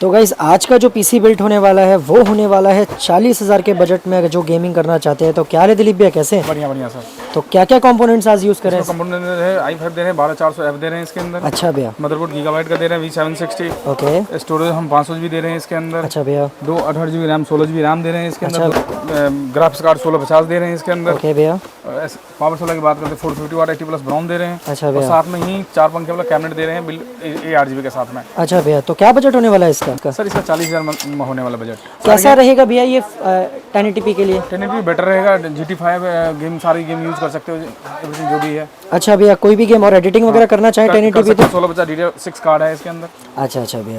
तो गाइस आज का जो पीसी बिल्ट होने वाला है वो होने वाला है 40,000 के बजट में। जो गेमिंग करना चाहते हैं तो क्या हाल है दिलीप भैया, कैसे? बढ़िया बढ़िया सर। तो क्या क्या कंपोनेंट्स आज यूज करें? कंपोनेंट है i5 दे रहे हैं, 12400F दे रहे हैं इसके अंदर। अच्छा भैया। मदरबोर्ड गीगाबाइट का दे रहे हैं V760। ओके। स्टोरेज हम 500 GB दे रहे हैं इसके अंदर। अच्छा भैया। 2 8 GB रैम 16 GB रैम दे रहे हैं इसके अच्छा। अंदर। ग्राफिक्स कार्ड 1650 दे रहे हैं इसके अंदर। ओके भैया। पावर सप्लाई की बात करते हैं 450 वाट 80+ ब्राउन दे रहे हैं। अच्छा और भैया। साथ में ही 4 पंखे वाला कैबिनेट दे रहे हैं 8 GB के साथ में। अच्छा भैया, तो क्या बजट होने वाला है इसका? सर इसका 40,000 होने वाला बजट। कैसा रहेगा भैया ये 1080p के लिए? 1080p बेटर रहेगा। GT5 गेम सारी गेम यूज कर सकते हो, एवरीथिंग जो भी है। अच्छा भैया, कोई भी गेम और एडिटिंग वगैरह करना चाहे 1080p तो? 1650 DDR6 कार्ड है इसके अंदर। अच्छा अच्छा भैया।